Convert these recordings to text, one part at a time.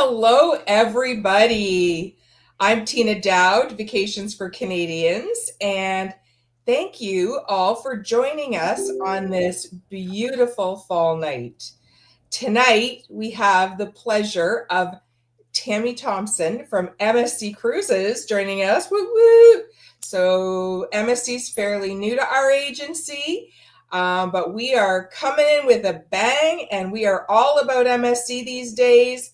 Hello, everybody. I'm Teena Dowd, Vacations for Canadians, and thank you all for joining us on this beautiful fall night. Tonight, we have the pleasure of Tammy Thompson from MSC Cruises joining us. Woo woo! So, MSC is fairly new to our agency, but we are coming in with a bang, and we are all about MSC these days.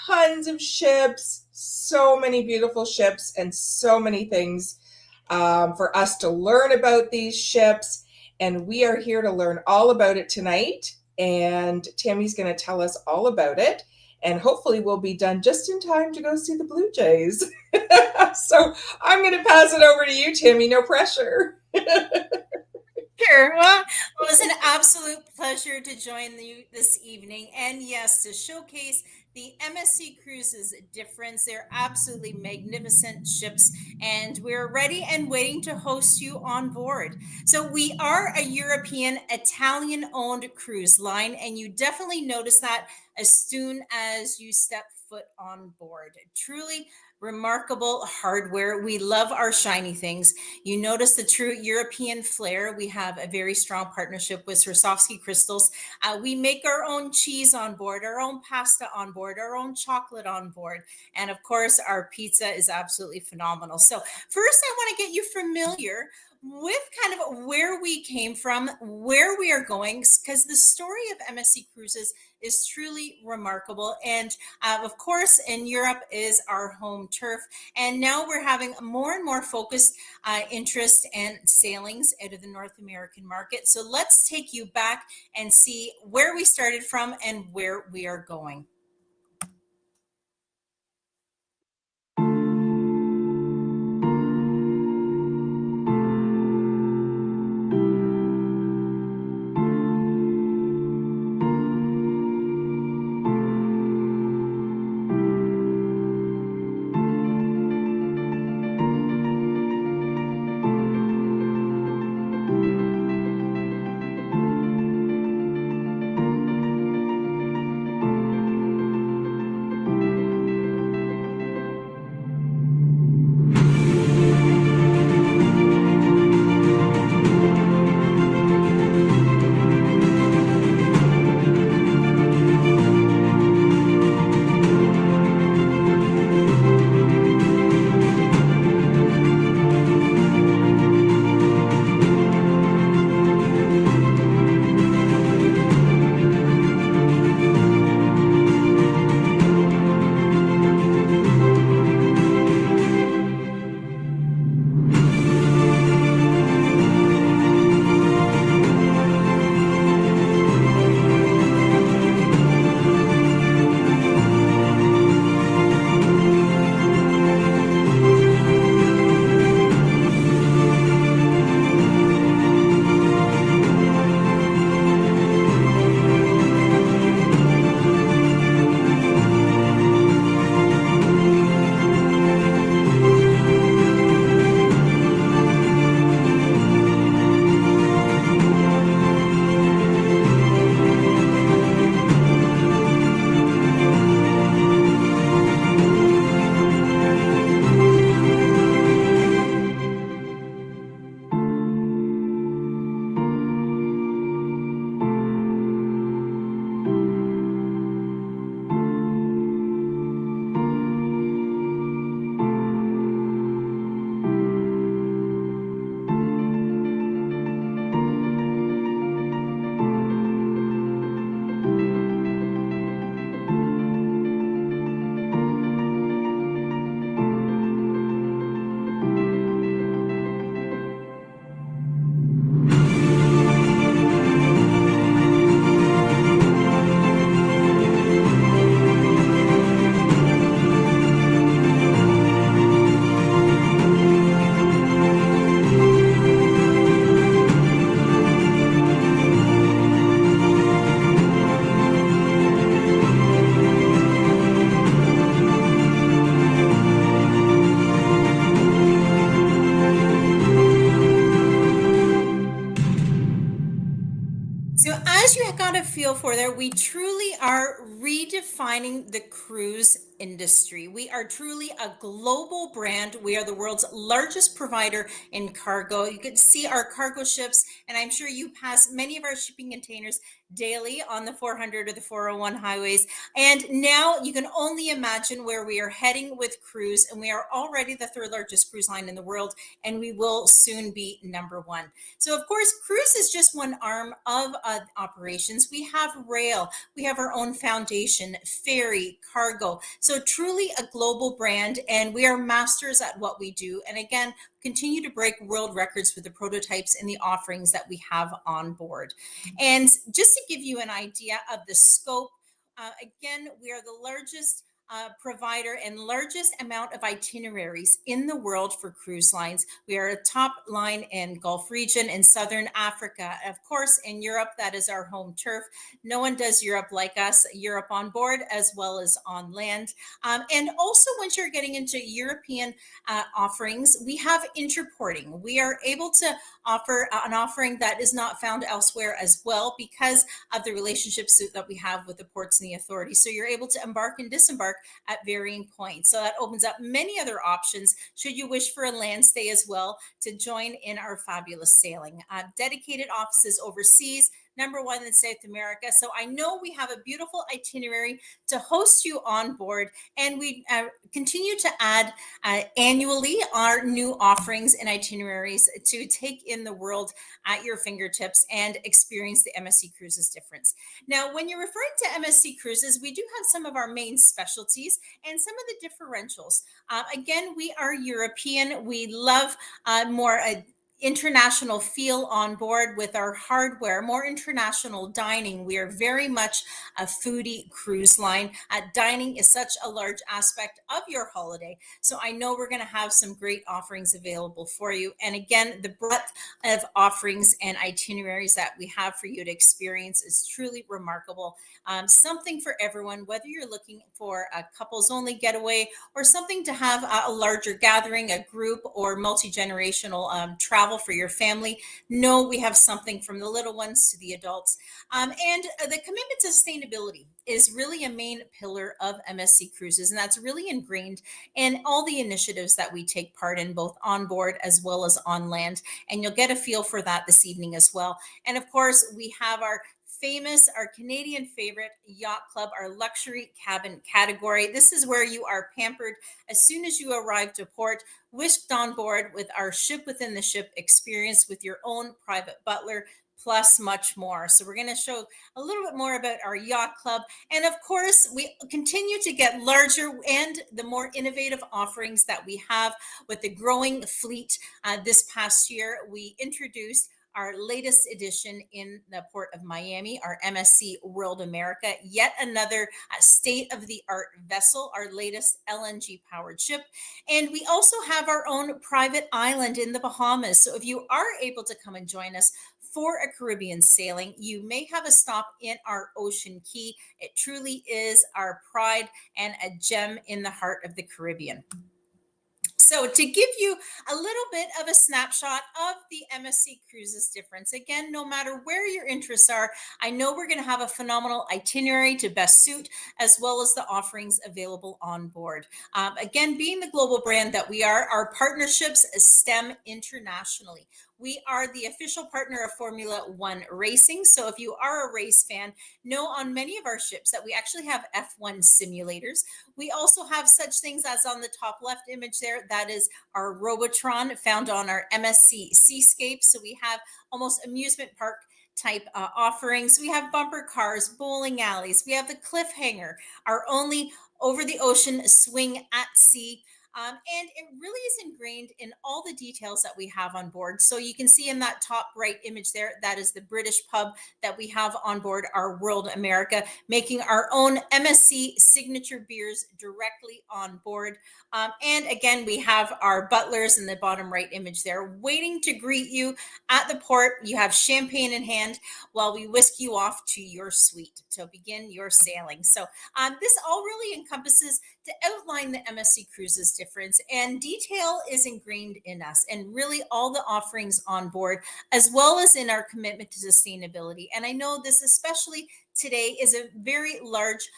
Tons of ships, so many beautiful ships, and so many things for us to learn about these ships. And we are here to learn all about it tonight. And Tammy's going to tell us all about it. And hopefully we'll be done just in time to go see the Blue Jays. So I'm going to pass it over to you, Tammy. No pressure. Sure. Well, it was an absolute pleasure to join you this evening. And yes, to showcase the MSC Cruises difference. They're absolutely magnificent ships, and we're ready and waiting to host you on board. So, we are a European, Italian owned cruise line, and you definitely notice that as soon as you step foot on board. Truly remarkable hardware. We love our shiny things. You notice the true European flair. We have a very strong partnership with Swarovski crystals. We make our own cheese on board, our own pasta on board, our own chocolate on board. And of course, our pizza is absolutely phenomenal. So, first, I want to get you familiar with kind of where we came from, where we are going, because the story of MSC Cruises is truly remarkable. And of course, in Europe is our home turf. And now we're having more and more focused interest and sailings out of the North American market. So let's take you back and see where we started from and where we are going. feel for there. We truly are redefining the cruise industry. We are truly a global brand. We are the world's largest provider in cargo. You can see our cargo ships, and I'm sure you pass many of our shipping containers daily on the 400 or the 401 highways. And now you can only imagine where we are heading with cruise. And we are already the third largest cruise line in the world, and we will soon be number one. So, of course, cruise is just one arm of operations. We have rail, we have our own foundation, ferry, cargo. So, truly a global brand, and we are masters at what we do. And again, continue to break world records with the prototypes and the offerings that we have on board. And just to give you an idea of the scope, again, we are the largest provider and largest amount of itineraries in the world for cruise lines. We are a top line in Gulf region in Southern Africa. Of course, in Europe, that is our home turf. No one does Europe like us, Europe on board as well as on land. And also once you're getting into European offerings, we have interporting. We are able to offer an offering that is not found elsewhere as well because of the relationships that we have with the ports and the authorities. So you're able to embark and disembark at varying points. So that opens up many other options should you wish for a land stay as well to join in our fabulous sailing. Dedicated offices overseas, number one in South America. So I know we have a beautiful itinerary to host you on board, and we continue to add annually our new offerings and itineraries to take in the world at your fingertips and experience the MSC Cruises difference. Now, when you're referring to MSC Cruises, we do have some of our main specialties and some of the differentials. Again, we are European. We love more international feel on board with our hardware, more international dining. We are very much a foodie cruise line. Dining is such a large aspect of your holiday. So I know we're going to have some great offerings available for you. And again, the breadth of offerings and itineraries that we have for you to experience is truly remarkable. Something for everyone, whether you're looking for a couples only getaway or something to have a larger gathering, a group, or multi-generational travel for your family. No, we have something from the little ones to the adults. And the commitment to sustainability is really a main pillar of MSC Cruises, and that's really ingrained in all the initiatives that we take part in, both on board as well as on land. And you'll get a feel for that this evening as well. And of course, we have our Canadian favorite yacht club, our luxury cabin category. This is where you are pampered as soon as you arrive to port, whisked on board with our ship within the ship experience with your own private butler, plus much more. So we're going to show a little bit more about our yacht club. And of course, we continue to get larger and the more innovative offerings that we have with the growing fleet. This past year, we introduced our latest edition in the Port of Miami, our MSC World America, yet another state-of-the-art vessel, our latest LNG-powered ship. And we also have our own private island in the Bahamas. So if you are able to come and join us for a Caribbean sailing, you may have a stop in our Ocean Key. It truly is our pride and a gem in the heart of the Caribbean. So to give you a little bit of a snapshot of the MSC Cruises difference, again, no matter where your interests are, I know we're going to have a phenomenal itinerary to best suit, as well as the offerings available on board. Again, being the global brand that we are, our partnerships stem internationally. We are the official partner of Formula One Racing. So if you are a race fan, know on many of our ships that we actually have F1 simulators. We also have such things as on the top left image there, that is our Robotron found on our MSC Seascape. So we have almost amusement park type offerings. We have bumper cars, bowling alleys. We have the Cliffhanger, our only over the ocean swing at sea. And it really is ingrained in all the details that we have on board. So you can see in that top right image there, that is the British pub that we have on board our World America, making our own MSC signature beers directly on board. And again, we have our butlers in the bottom right image there, waiting to greet you at the port. You have champagne in hand while we whisk you off to your suite to begin your sailing. So this all really encompasses to outline the MSC Cruises difference, and detail is ingrained in us and really all the offerings on board, as well as in our commitment to sustainability. And I know this especially today is a very large,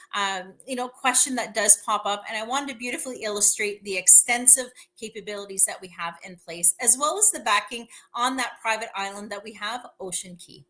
question that does pop up, and I wanted to beautifully illustrate the extensive capabilities that we have in place, as well as the backing on that private island that we have, Ocean Key.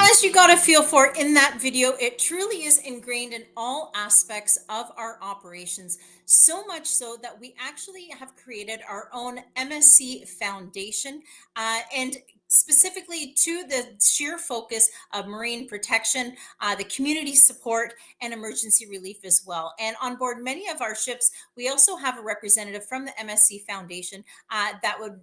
As you got a feel for in that video, it truly is ingrained in all aspects of our operations, so much so that we actually have created our own MSC Foundation, and specifically to the sheer focus of marine protection, the community support, and emergency relief as well. And on board many of our ships, we also have a representative from the MSC Foundation that would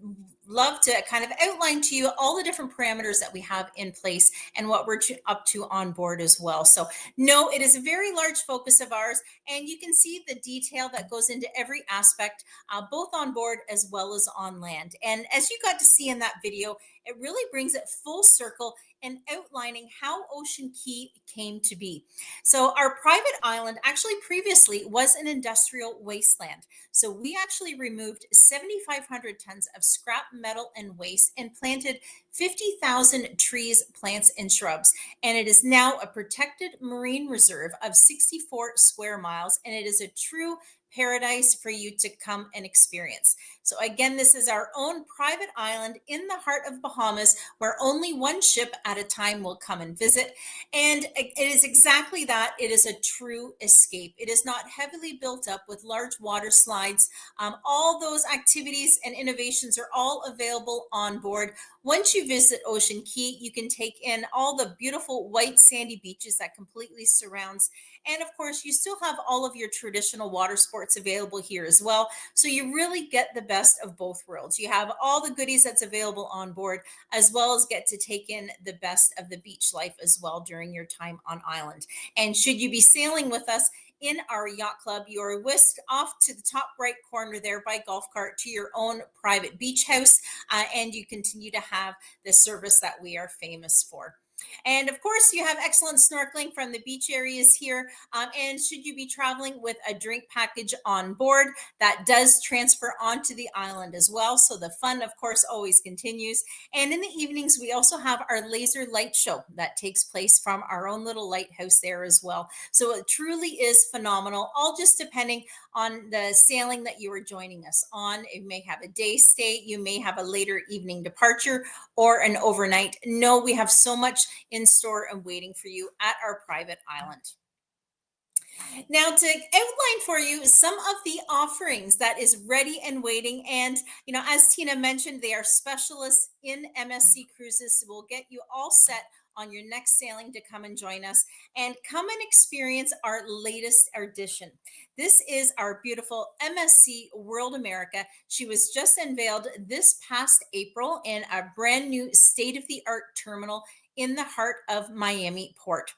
love to kind of outline to you all the different parameters that we have in place and what we're up to on board as well. So no, it is a very large focus of ours, and you can see the detail that goes into every aspect, both on board as well as on land. And as you got to see in that video, it really brings it full circle and outlining how Ocean Key came to be. So our private island actually previously was an industrial wasteland. So we actually removed 7,500 tons of scrap metal and waste and planted 50,000 trees, plants, and shrubs. And it is now a protected marine reserve of 64 square miles, and it is a true paradise for you to come and experience. So again, this is our own private island in the heart of Bahamas, where only one ship at a time will come and visit. And it is exactly that. It is a true escape. It is not heavily built up with large water slides. All those activities and innovations are all available on board. Once you visit Ocean Key, you can take in all the beautiful white sandy beaches that completely surrounds. And of course, you still have all of your traditional water sports available here as well. So you really get the best of both worlds. You have all the goodies that's available on board, as well as get to take in the best of the beach life as well during your time on island. And should you be sailing with us in our yacht club, you are whisked off to the top right corner there by golf cart to your own private beach house, and you continue to have the service that we are famous for. And of course, you have excellent snorkeling from the beach areas here. And should you be traveling with a drink package on board, that does transfer onto the island as well. So the fun, of course, always continues. And in the evenings, we also have our laser light show that takes place from our own little lighthouse there as well. So it truly is phenomenal, all just depending on the sailing that you are joining us on. You may have a day stay, you may have a later evening departure, or an overnight. No, we have so much in store and waiting for you at our private island. Now, to outline for you some of the offerings that is ready and waiting, and as Teena mentioned, they are specialists in MSC Cruises, so we'll get you all set on your next sailing to come and join us and come and experience our latest addition. This is our beautiful MSC World America. She was just unveiled this past April in a brand new state-of-the-art terminal in the heart of Miami Port.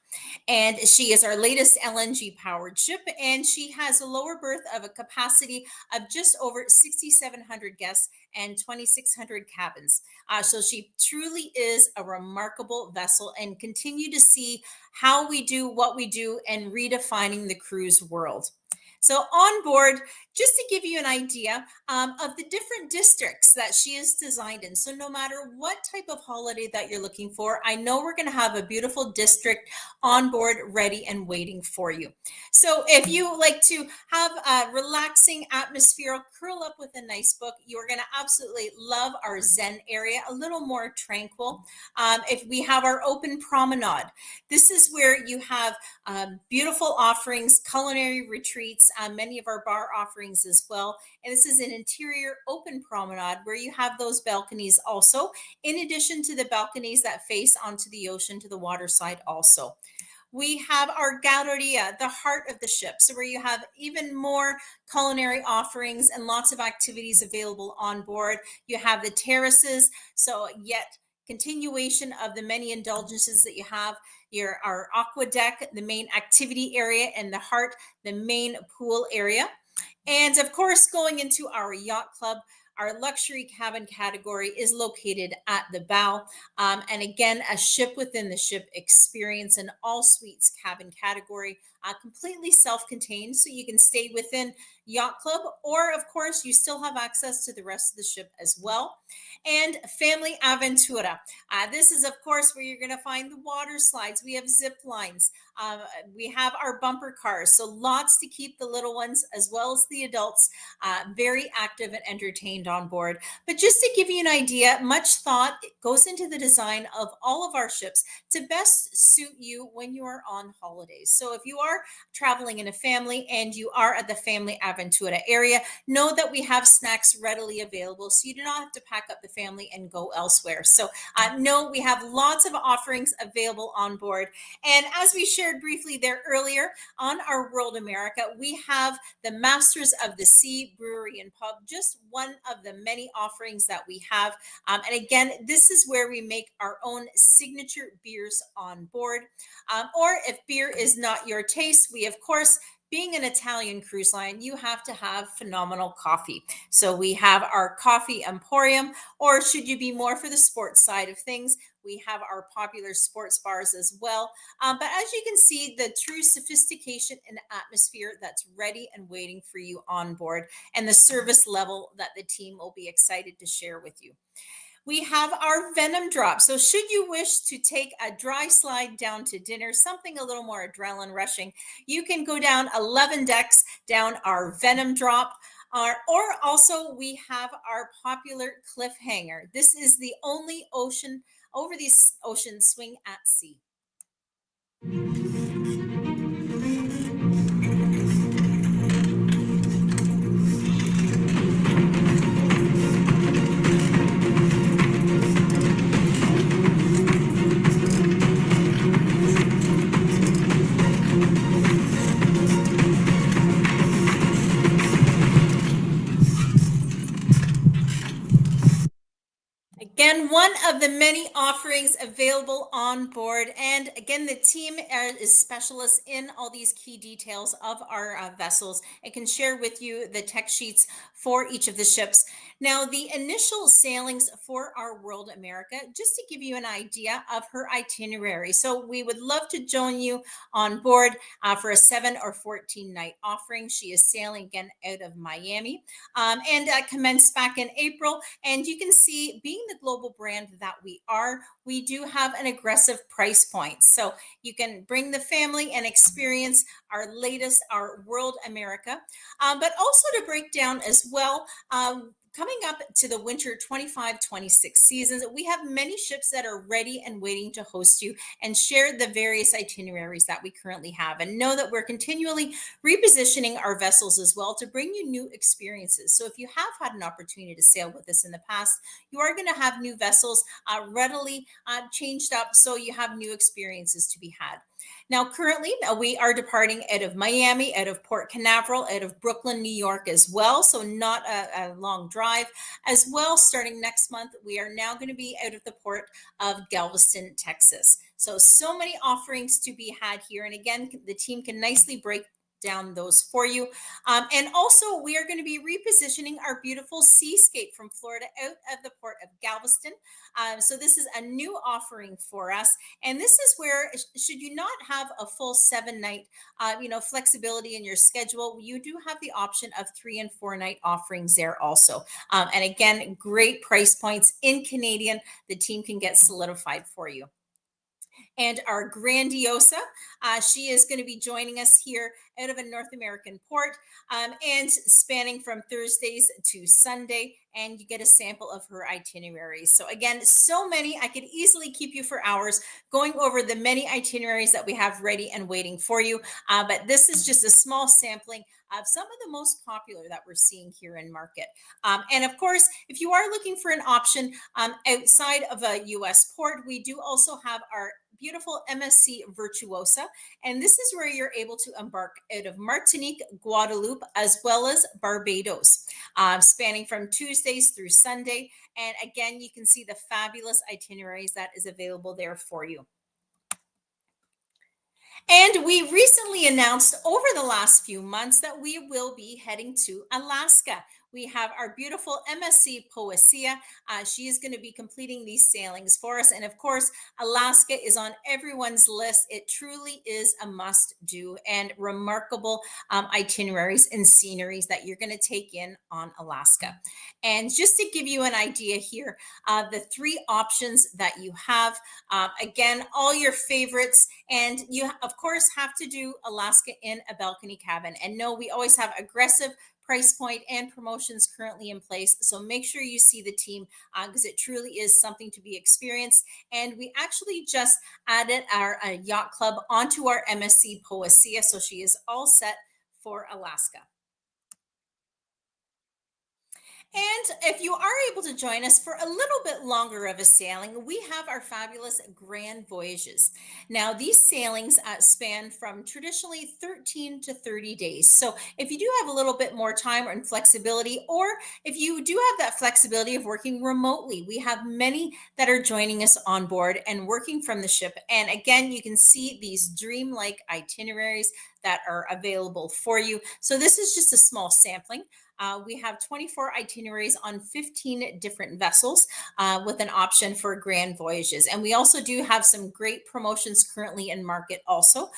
And she is our latest LNG powered ship, and she has a lower berth of a capacity of just over 6,700 guests and 2,600 cabins. So she truly is a remarkable vessel, and continue to see how we do what we do and redefining the cruise world. So on board, just to give you an idea of the different districts that she is designed in. So no matter what type of holiday that you're looking for, I know we're going to have a beautiful district on board ready and waiting for you. So if you like to have a relaxing atmosphere, curl up with a nice book, you're going to absolutely love our Zen area, a little more tranquil. If we have our open promenade, this is where you have beautiful offerings, culinary retreats, many of our bar offerings as well. And this is an interior open promenade where you have those balconies also, in addition to the balconies that face onto the ocean to the water side also. We have our galleria, the heart of the ship, so where you have even more culinary offerings and lots of activities available on board. You have the terraces, so yet continuation of the many indulgences that you have. Our aqua deck, the main activity area, and the heart, the main pool area. And of course, going into our yacht club, our luxury cabin category is located at the bow. And again, a ship within the ship experience, an all suites cabin category, completely self-contained. So you can stay within yacht club, or of course, you still have access to the rest of the ship as well. And family aventura. This is, of course, where you're going to find the water slides. We have zip lines. We have our bumper cars. So lots to keep the little ones as well as the adults very active and entertained on board. But just to give you an idea, much thought goes into the design of all of our ships to best suit you when you are on holidays. So if you are traveling in a family and you are at the family aventura area, know that we have snacks readily available, so you do not have to pack up the family and go elsewhere. So no, we have lots of offerings available on board. And as we shared briefly there earlier on our World America, we have the Masters of the Sea Brewery and Pub, just one of the many offerings that we have. And again, this is where we make our own signature beers on board. Or if beer is not your taste, we, of course, being an Italian cruise line, you have to have phenomenal coffee. So we have our coffee emporium, or should you be more for the sports side of things, we have our popular sports bars as well. But as you can see, the true sophistication and atmosphere that's ready and waiting for you on board, and the service level that the team will be excited to share with you. We have our Venom drop. So should you wish to take a dry slide down to dinner, something a little more adrenaline rushing, you can go down 11 decks down our Venom drop. Or also we have our popular cliffhanger. This is the only ocean over the ocean swing at sea. Again, one of the many offerings available on board. And again, the team is specialists in all these key details of our vessels and can share with you the tech sheets for each of the ships. Now, the initial sailings for our World America, just to give you an idea of her itinerary. So we would love to join you on board for a 7 or 14 night offering. She is sailing again out of Miami and commenced back in April. And you can see, being the global brand that we are, we do have an aggressive price point. So you can bring the family and experience our latest, our World America. But also to break down as well, coming up to the winter 25-26 seasons, we have many ships that are ready and waiting to host you and share the various itineraries that we currently have. And know that we're continually repositioning our vessels as well to bring you new experiences. So if you have had an opportunity to sail with us in the past, you are going to have new vessels readily changed up, so you have new experiences to be had. Now, currently, we are departing out of Miami, out of Port Canaveral, out of Brooklyn, New York as well. So, not a long drive. As well, starting next month, we are now going to be out of the port of Galveston, Texas. So many offerings to be had here. And again, the team can nicely break down those for you. And also, we are going to be repositioning our beautiful seascape from Florida out of the port of Galveston. So this is a new offering for us. And this is where, should you not have a full 7-night, flexibility in your schedule, you do have the option of 3 and 4 night offerings there also. And again, great price points in Canadian. The team can get solidified for you. And our Grandiosa, she is going to be joining us here out of a North American port, and spanning from Thursdays to Sunday. And you get a sample of her itineraries. So again, so many, I could easily keep you for hours going over the many itineraries that we have ready and waiting for you. But this is just a small sampling of some of the most popular that we're seeing here in market. And of course, if you are looking for an option outside of a US port, we do also have our beautiful MSC Virtuosa. And this is where you're able to embark out of Martinique, Guadeloupe, as well as Barbados, spanning from Tuesdays through Sunday. And again, you can see the fabulous itineraries that is available there for you. And we recently announced over the last few months that we will be heading to Alaska. We have our beautiful MSC Poesia. She is going to be completing these sailings for us. And of course, Alaska is on everyone's list. It truly is a must do, and remarkable itineraries and sceneries that you're going to take in on Alaska. And just to give you an idea here, the 3 options that you have, again, all your favorites. And you, of course, have to do Alaska in a balcony cabin. And no, we always have aggressive price point and promotions currently in place. So make sure you see the team, because it truly is something to be experienced. And we actually just added our yacht club onto our MSC Poesia. So she is all set for Alaska. And if you are able to join us for a little bit longer of a sailing, we have our fabulous Grand Voyages. Now, these sailings span from traditionally 13 to 30 days. So if you do have a little bit more time and flexibility, or if you do have that flexibility of working remotely, we have many that are joining us on board and working from the ship. And again, you can see these dreamlike itineraries that are available for you. So this is just a small sampling. We have 24 itineraries on 15 different vessels, with an option for Grand Voyages. And we also do have some great promotions currently in market also.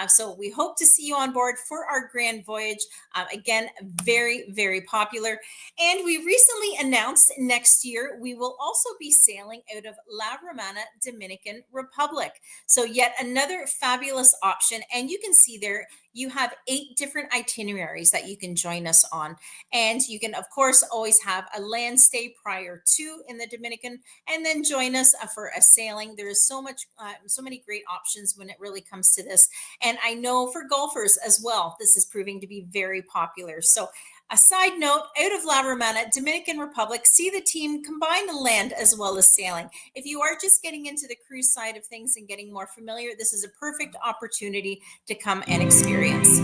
So we hope to see you on board for our Grand Voyage. Again, very, very popular. And we recently announced next year, we will also be sailing out of La Romana, Dominican Republic. So yet another fabulous option. And you can see there, you have 8 different itineraries that you can join us on. And you can, of course, always have a land stay prior to in the Dominican, and then join us for a sailing. There is so many great options when it really comes to this. And I know for golfers as well, this is proving to be very popular. So a side note, out of La Romana, Dominican Republic, see the team combine the land as well as sailing. If you are just getting into the cruise side of things and getting more familiar, this is a perfect opportunity to come and experience.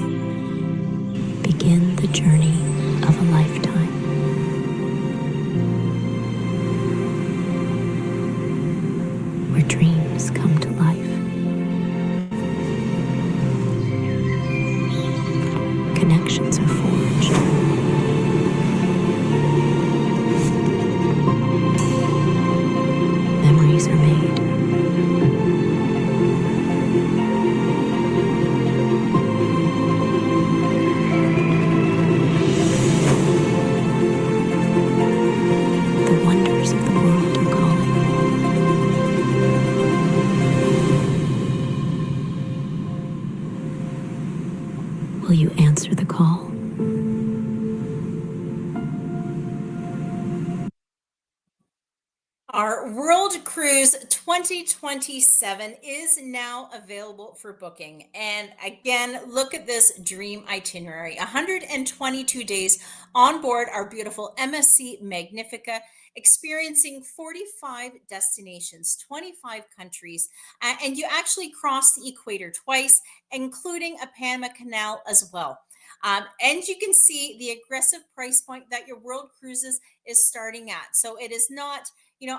Begin the journey of a lifetime. Where dreams come to life. Connections are forged. Memories are made. The wonders of the world are calling. Will you answer the call? Our World Cruise 2027 is now available for booking. And again, look at this dream itinerary. 122 days on board our beautiful MSC Magnifica. experiencing 45 destinations, 25 countries, and you actually cross the equator twice, including a Panama Canal as well. And you can see the aggressive price point that your World Cruises is starting at. So it is not,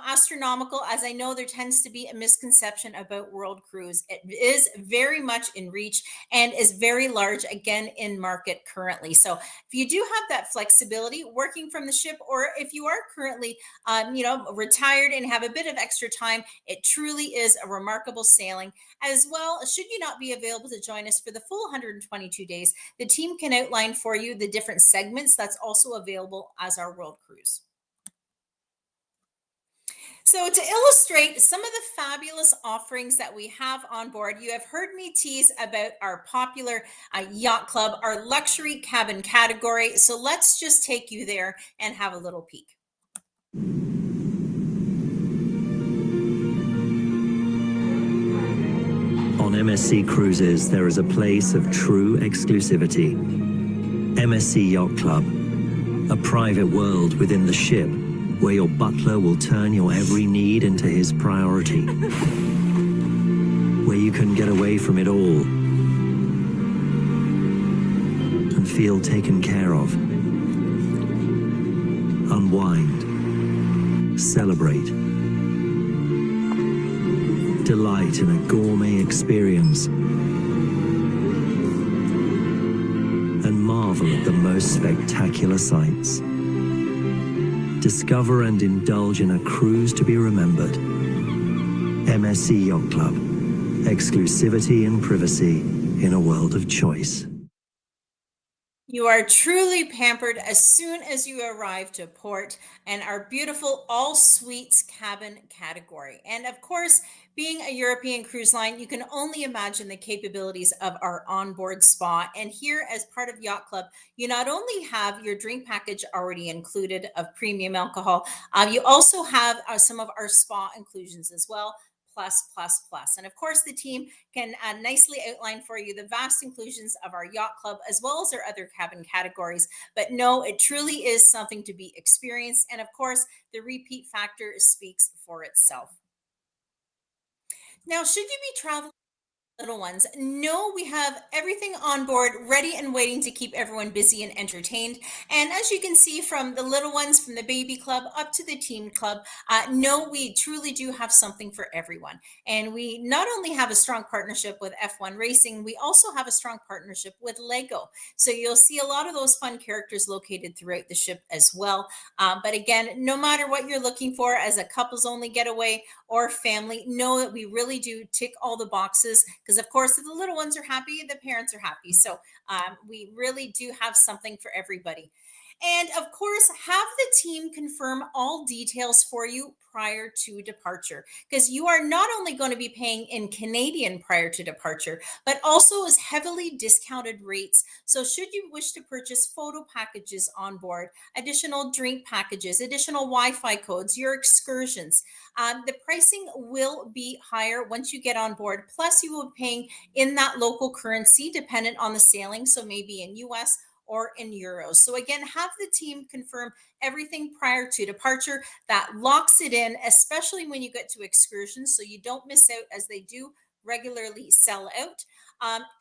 astronomical, as I know there tends to be a misconception about World Cruise. It is very much in reach and is very large, again, in market currently. So if you do have that flexibility working from the ship, or if you are currently, retired and have a bit of extra time, it truly is a remarkable sailing. As well, should you not be available to join us for the full 122 days, the team can outline for you the different segments that's also available as our World Cruise. So, to illustrate some of the fabulous offerings that we have on board, you have heard me tease about our popular yacht club, our luxury cabin category. So, let's just take you there and have a little peek. On MSC Cruises, there is a place of true exclusivity. MSC Yacht Club, a private world within the ship where your butler will turn your every need into his priority. Where you can get away from it all and feel taken care of. Unwind, celebrate, delight in a gourmet experience, and marvel at the most spectacular sights. Discover and indulge in a cruise to be remembered. MSC Yacht Club. Exclusivity and privacy in a world of choice. You are truly pampered as soon as you arrive to port, and our beautiful all suites cabin category. And of course, being a European cruise line, you can only imagine the capabilities of our onboard spa. And here, as part of Yacht Club, you not only have your drink package already included of premium alcohol, you also have some of our spa inclusions as well. Plus. And of course, the team can nicely outline for you the vast inclusions of our yacht club as well as our other cabin categories. But no, it truly is something to be experienced. And of course, the repeat factor speaks for itself. Now, should you be traveling little ones, no, we have everything on board ready and waiting to keep everyone busy and entertained. And as you can see from the little ones, from the baby club up to the teen club, no, we truly do have something for everyone. And we not only have a strong partnership with F1 Racing, we also have a strong partnership with Lego. So you'll see a lot of those fun characters located throughout the ship as well. But again, no matter what you're looking for as a couples only getaway or family, know that we really do tick all the boxes. Because of course, if the little ones are happy, the parents are happy. So we really do have something for everybody. And of course, have the team confirm all details for you prior to departure, because you are not only going to be paying in Canadian prior to departure, but also as heavily discounted rates. So should you wish to purchase photo packages on board, additional drink packages, additional Wi-Fi codes, your excursions, the pricing will be higher once you get on board. Plus, you will be paying in that local currency dependent on the sailing. So maybe in US or in euros. So again, have the team confirm everything prior to departure. That locks it in, especially when you get to excursions, so you don't miss out, as they do regularly sell out.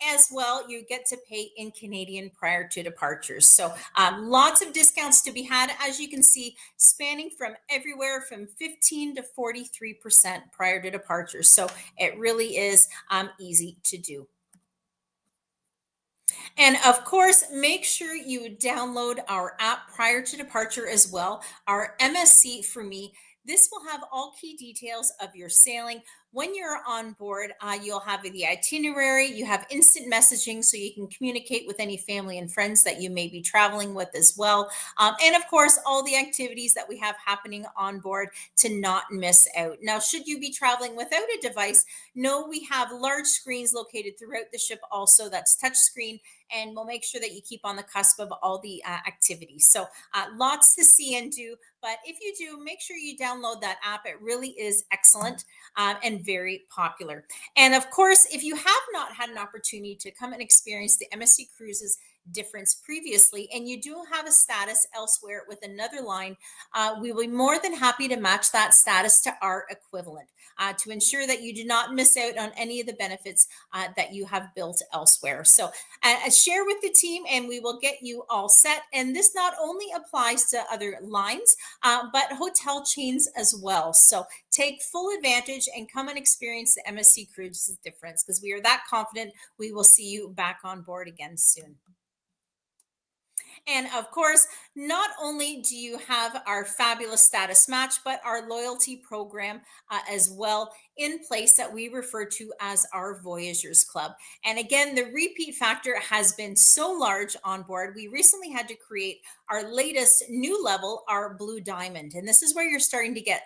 As well, you get to pay in Canadian prior to departures. So lots of discounts to be had, as you can see, spanning from everywhere from 15 to 43% prior to departure. So it really is easy to do. And of course, make sure you download our app prior to departure as well, our MSC for Me. This will have all key details of your sailing. When you're on board, you'll have the itinerary, you have instant messaging so you can communicate with any family and friends that you may be traveling with as well. And of course, all the activities that we have happening on board to not miss out. Now, should you be traveling without a device, no, we have large screens located throughout the ship also. That's touch screen, and we'll make sure that you keep on the cusp of all the activities. So lots to see and do. But if you do, make sure you download that app. It really is excellent and very popular. And of course, if you have not had an opportunity to come and experience the MSC Cruises Difference previously, and you do have a status elsewhere with another line, we will be more than happy to match that status to our equivalent to ensure that you do not miss out on any of the benefits that you have built elsewhere. So share with the team and we will get you all set. And this not only applies to other lines, but hotel chains as well. So take full advantage and come and experience the MSC Cruises difference, because we are that confident we will see you back on board again soon. And of course, not only do you have our fabulous status match, but our loyalty program as well in place that we refer to as our Voyagers Club. And again, the repeat factor has been so large on board. We recently had to create our latest new level, our Blue Diamond. And this is where you're starting to get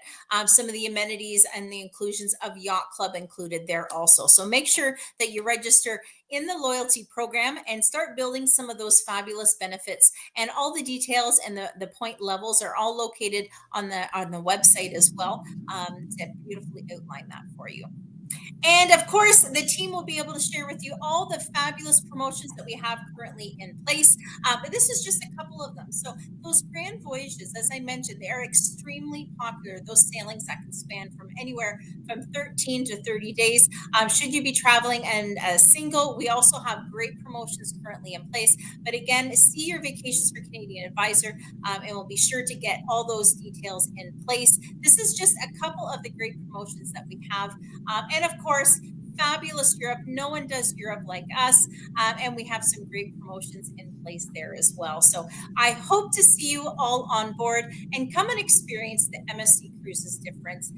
some of the amenities and the inclusions of Yacht Club included there also. So make sure that you register in the loyalty program and start building some of those fabulous benefits. And all the details and the point levels are all located on the website as well to beautifully outline that for you. And of course, the team will be able to share with you all the fabulous promotions that we have currently in place. But this is just a couple of them. So those grand voyages, as I mentioned, they are extremely popular. Those sailings that can span from anywhere from 13 to 30 days. Should you be traveling and single, we also have great promotions currently in place. But again, see your Vacations for Canadian advisor, and we'll be sure to get all those details in place. This is just a couple of the great promotions that we have. And of course, fabulous Europe. No one does Europe like us. And we have some great promotions in place there as well. So I hope to see you all on board and come and experience the MSC Cruises difference.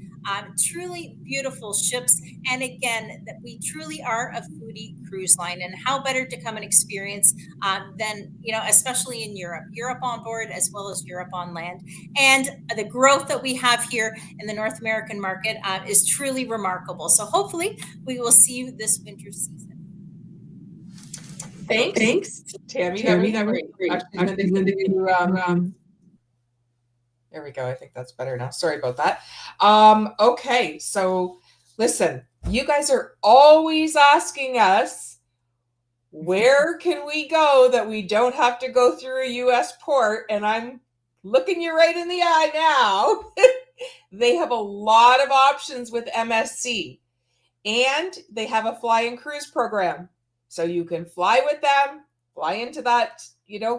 Truly beautiful ships. And again, that we truly are a foodie cruise line. And how better to come and experience than, especially in Europe on board as well as Europe on land. And the growth that we have here in the North American market is truly remarkable. So hopefully we will see you this winter season. Thanks, Tammy. That was great. Actually, Linda, there we go. I think that's better now. Sorry about that. Okay, so listen, you guys are always asking us, where can we go that we don't have to go through a U.S. port? And I'm looking you right in the eye now. They have a lot of options with MSC, and they have a fly and cruise program. So you can fly with them, fly into that,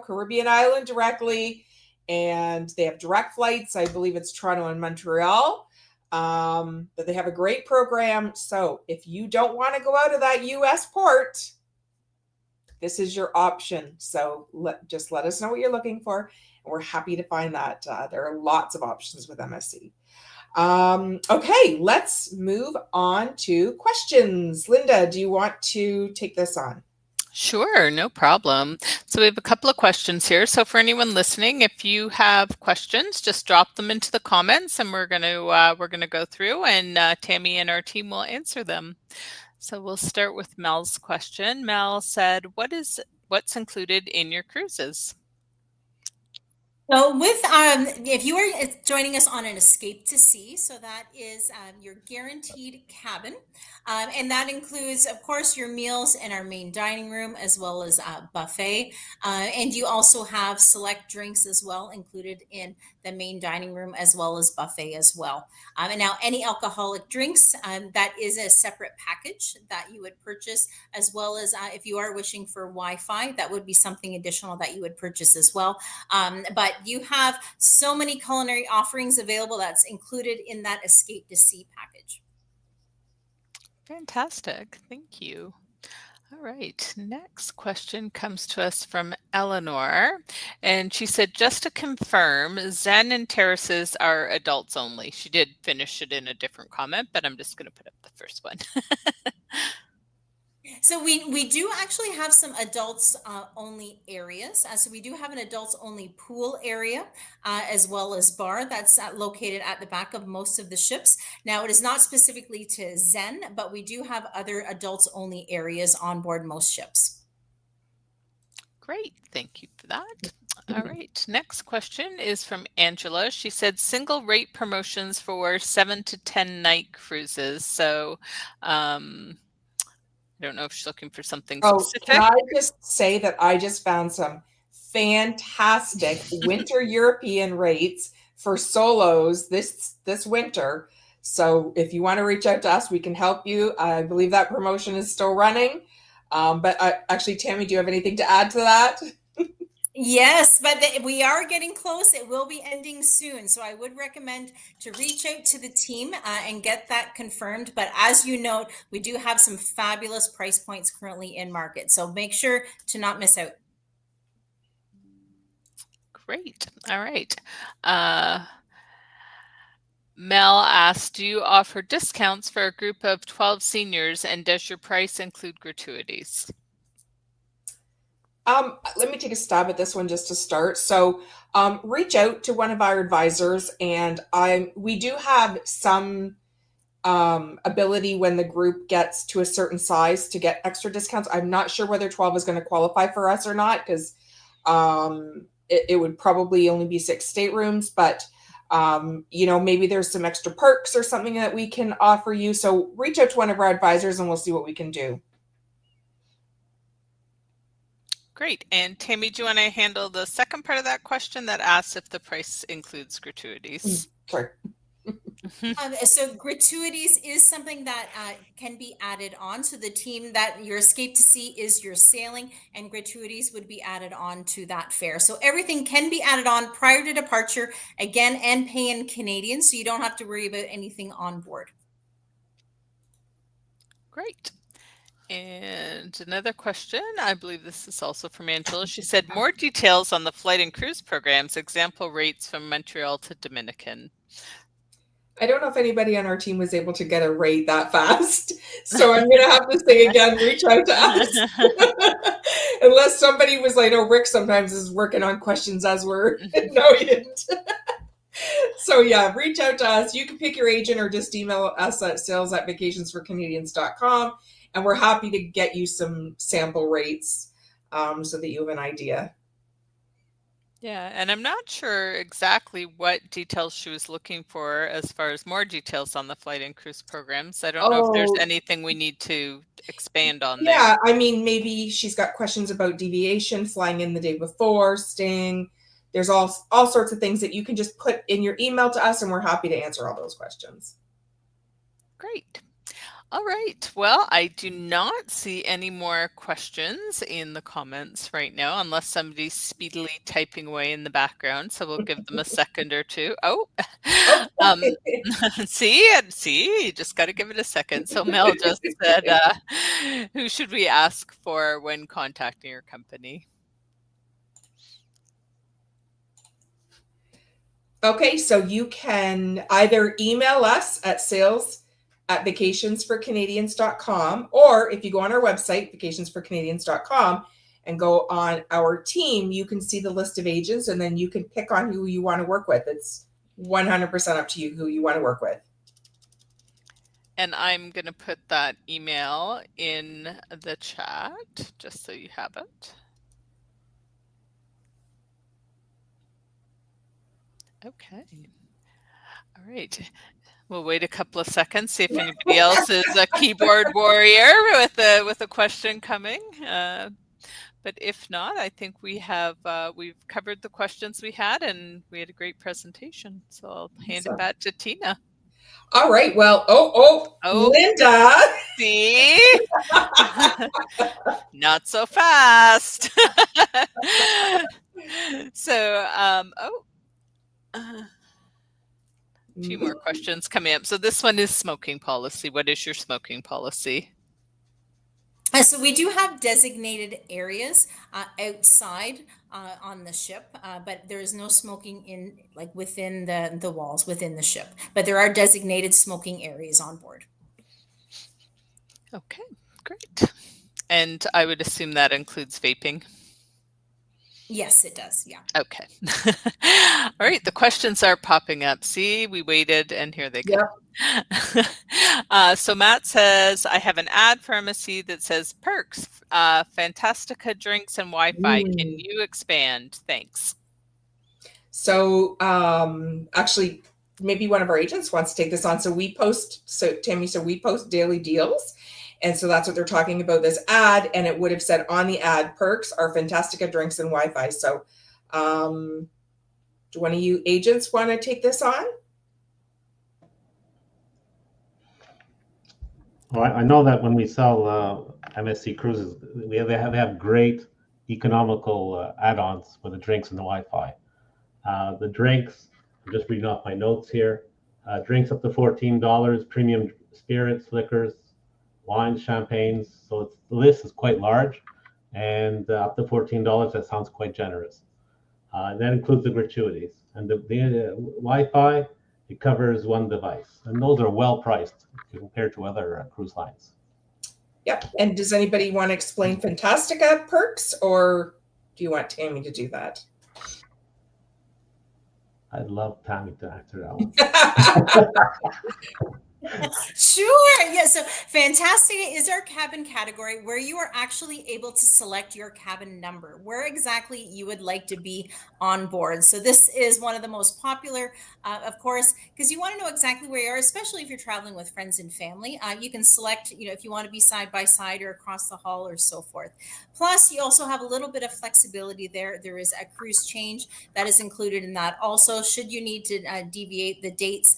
Caribbean island directly. And they have direct flights. I believe it's Toronto and Montreal. But they have a great program. So if you don't want to go out of that U.S. port, this is your option. So just let us know what you're looking for. And we're happy to find that. There are lots of options with MSC. Okay, let's move on to questions. Linda, do you want to take this on? Sure, no problem. So we have a couple of questions here. So for anyone listening, if you have questions, just drop them into the comments, and we're gonna go through, and Tammy and our team will answer them. So we'll start with Mel's question. Mel said, "What's included in your cruises?" So with if you are joining us on an escape to sea, so that is your guaranteed cabin, and that includes, of course, your meals in our main dining room as well as buffet, and you also have select drinks as well included in the main dining room as well as buffet as well. And now any alcoholic drinks, that is a separate package that you would purchase, as well as if you are wishing for Wi-Fi, that would be something additional that you would purchase as well. But you have so many culinary offerings available that's included in that escape to sea package. Fantastic. Thank you. All right. Next question comes to us from Eleanor. And she said, just to confirm, Zen and terraces are adults only. She did finish it in a different comment, but I'm just going to put up the first one. So we do actually have some adults only areas. So we do have an adults only pool area as well as bar that's located at the back of most of the ships. Now it is not specifically to Zen, but we do have other adults only areas on board most ships. Great. Thank you for that. All right. Next question is from Angela. She said single rate promotions for 7 to 10 night cruises. So, I don't know if she's looking for something Oh, specific. can I just say that I just found some fantastic winter European rates for solos this winter. So if you want to reach out to us, we can help you. I believe that promotion is still running. But actually, Tammy, do you have anything to add to that? Yes, but we are getting close. It will be ending soon. So I would recommend to reach out to the team and get that confirmed. But as you note, we do have some fabulous price points currently in market. So make sure to not miss out. Great. All right. Mel asked, do you offer discounts for a group of 12 seniors, and does your price include gratuities? Let me take a stab at this one just to start. So reach out to one of our advisors, and we do have some ability when the group gets to a certain size to get extra discounts. I'm not sure whether 12 is going to qualify for us or not, because it would probably only be 6 staterooms, but maybe there's some extra perks or something that we can offer you. So reach out to one of our advisors and we'll see what we can do. Great. And Tammy, do you want to handle the second part of that question that asks if the price includes gratuities? Sure. So gratuities is something that can be added on. So the team that your escape to sea is your sailing, and gratuities would be added on to that fare. So everything can be added on prior to departure, again, and pay in Canadian. So you don't have to worry about anything on board. Great. And another question, I believe this is also from Angela. She said, more details on the flight and cruise programs, example rates from Montreal to Dominican. I don't know if anybody on our team was able to get a rate that fast. So I'm going to have to say again, reach out to us. Unless somebody was like, Rick sometimes is working on questions as we're, no, he didn't. So yeah, reach out to us. You can pick your agent or just email us at sales@vacationsforcanadians.com. And we're happy to get you some sample rates so that you have an idea. Yeah, and I'm not sure exactly what details she was looking for as far as more details on the flight and cruise programs. I don't know if there's anything we need to expand on there. Yeah, I mean, maybe she's got questions about deviation, flying in the day before, staying. There's all sorts of things that you can just put in your email to us, and we're happy to answer all those questions. Great. All right. Well, I do not see any more questions in the comments right now, unless somebody's speedily typing away in the background. So we'll give them a second or two. Oh, see, you just got to give it a second. So Mel just said, who should we ask for when contacting your company? Okay, so you can either email us at sales@vacationsforcanadians.com, or if you go on our website, vacationsforcanadians.com, and go on our team, you can see the list of agents, and then you can pick on who you want to work with. It's 100% up to you who you want to work with. And I'm going to put that email in the chat just so you have it. Okay. All right. We'll wait a couple of seconds, see if anybody else is a keyboard warrior with a question coming. But if not, I think we've covered the questions we had, and we had a great presentation. So I'll hand it back to Teena. All right. Well, Linda. See? Not so fast. So, a few more questions coming up. So this one is smoking policy. What is your smoking policy? So we do have designated areas outside on the ship, but there is no smoking within the walls within the ship. But there are designated smoking areas on board. Okay, great. And I would assume that includes vaping. Yes, it does. Yeah. Okay. All right. The questions are popping up. See, we waited and here they come. Yep. So Matt says, I have an ad for MSC that says perks, Fantastica drinks and Wi-Fi. Can you expand? Thanks. So actually, maybe one of our agents wants to take this on. So we post, Tammy, we post daily deals. And so that's what they're talking about, this ad, and it would have said on the ad, perks are Fantastica drinks and Wi-Fi. So do one of you agents want to take this on? Well, I know that when we sell MSC Cruises, they have great economical add-ons for the drinks and the Wi-Fi. The drinks, I'm just reading off my notes here. Drinks up to $14, premium spirits, liquors, wines, champagnes. So the list is quite large, and up to $14, that sounds quite generous. That includes the gratuities. And the Wi-Fi, it covers one device. And those are well priced compared to other cruise lines. Yep. And does anybody want to explain Fantastica perks, or do you want Tammy to do that? I'd love Tammy to answer that one. Sure. Yeah. So Fantastica is our cabin category where you are actually able to select your cabin number, where exactly you would like to be on board. So this is one of the most popular, of course, because you want to know exactly where you are, especially if you're traveling with friends and family. You can select, if you want to be side by side or across the hall or so forth. Plus, you also have a little bit of flexibility there. There is a cruise change that is included in that. Also, should you need to deviate the dates,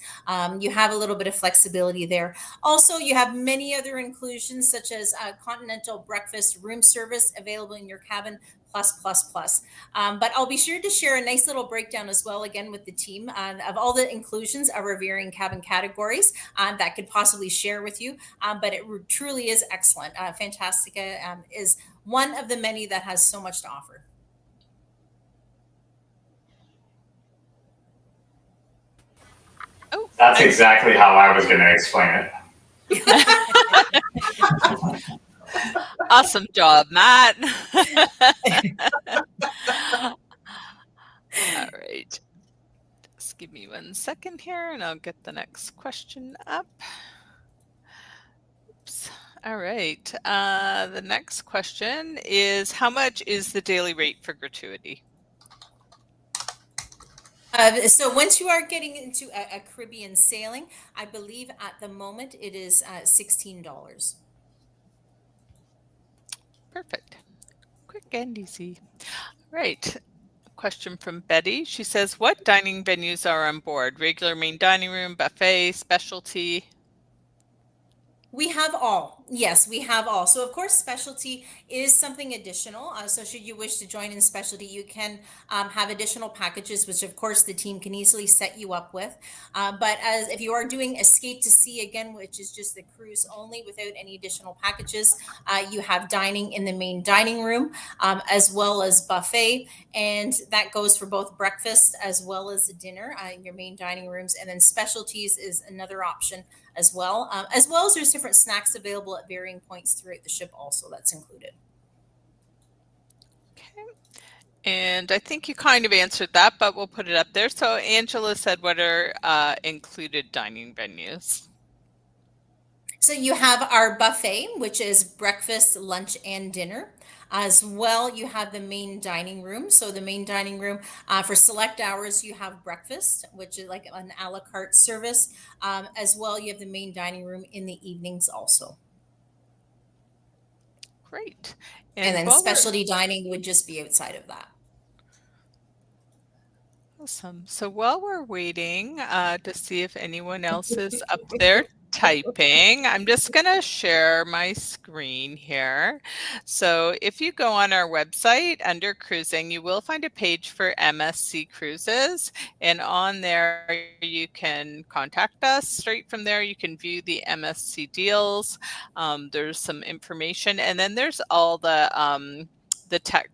you have a little bit of flexibility there. Also, you have many other inclusions such as continental breakfast room service available in your cabin, plus. But I'll be sure to share a nice little breakdown as well, again, with the team of all the inclusions of our varying cabin categories that could possibly share with you. But it truly is excellent. Fantastica is one of the many that has so much to offer. Oh, that's exactly how I was going to explain it. Awesome job, Matt. All right. Just give me 1 second here and I'll get the next question up. Oops. All right. The next question is, how much is the daily rate for gratuity? So once you are getting into a Caribbean sailing, I believe at the moment it is $16. Perfect. Quick and easy. Right. Question from Betty. She says, what dining venues are on board? Regular main dining room, buffet, specialty? We have all. Yes, we have all. So of course, specialty is something additional. So should you wish to join in specialty, you can have additional packages, which of course the team can easily set you up with. But as if you are doing escape to sea again, which is just the cruise only without any additional packages, you have dining in the main dining room, as well as buffet. And that goes for both breakfast as well as dinner in your main dining rooms. And then specialties is another option as well as there's different snacks available at varying points throughout the ship also that's included. Okay. And I think you kind of answered that, but we'll put it up there. So Angela said, what are included dining venues? So you have our buffet, which is breakfast, lunch, and dinner. As well, you have the main dining room. So the main dining room, for select hours, you have breakfast, which is like an a la carte service. As well, you have the main dining room in the evenings also. Great. And then specialty dining would just be outside of that. Awesome. So while we're waiting to see if anyone else is up there typing, I'm just going to share my screen here. So if you go on our website under cruising, you will find a page for MSC Cruises, and on there you can contact us. Straight from there you can view the MSC deals. There's some information, and then there's all the tech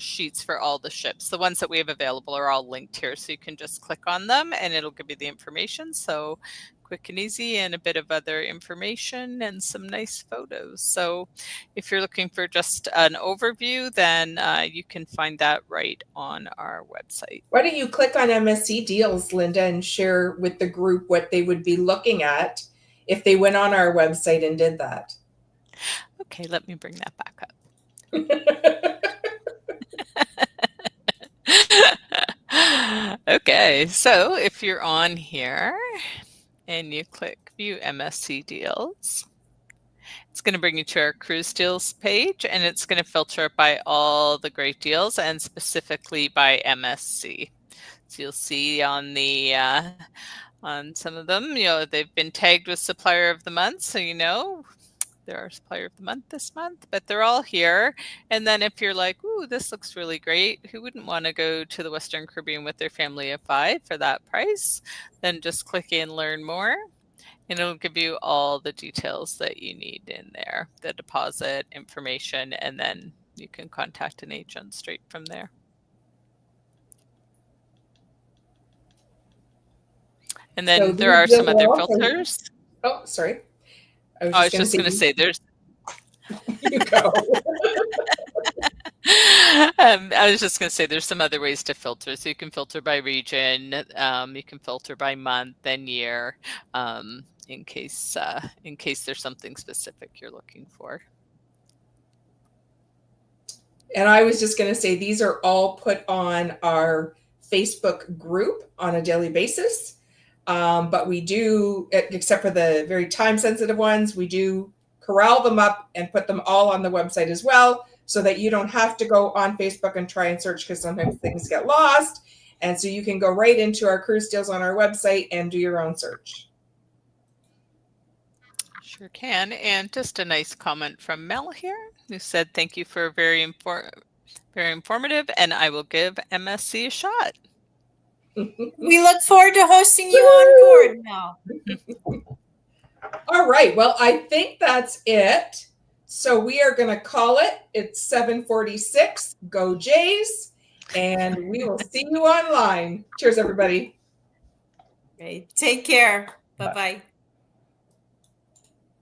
sheets for all the ships. The ones that we have available are all linked here, so you can just click on them and it'll give you the information. So quick and easy, and a bit of other information and some nice photos. So if you're looking for just an overview, then you can find that right on our website. Why don't you click on MSC deals, Linda, and share with the group what they would be looking at if they went on our website and did that. Okay, let me bring that back up. Okay, so if you're on here and you click view MSC deals, It's going to bring you to our cruise deals page, and it's going to filter it by all the great deals and specifically by MSC. So you'll see on the on some of them, they've been tagged with supplier of the month, so they're our supplier of the month this month, but they're all here. And then if you're like, ooh, this looks really great, who wouldn't want to go to the Western Caribbean with their family of 5 for that price? Then just click in Learn More, and it'll give you all the details that you need in there, the deposit information, and then you can contact an agent straight from there. And then there are some other filters. Oh, sorry. I was just going to say there's. You go. I was just going to say there's some other ways to filter. So you can filter by region, you can filter by month and year, in case there's something specific you're looking for. And I was just going to say these are all put on our Facebook group on a daily basis. But we do, except for the very time sensitive ones, we do corral them up and put them all on the website as well, so that you don't have to go on Facebook and try and search, because sometimes things get lost. And so you can go right into our cruise deals on our website and do your own search. Sure can. And just a nice comment from Mel here, who said, thank you for very informative, and I will give MSC a shot. We look forward to hosting you on board now. All right. Well, I think that's it. So we are going to call it. It's 7:46. Go Jays. And we will see you online. Cheers, everybody. Okay, take care. Bye-bye.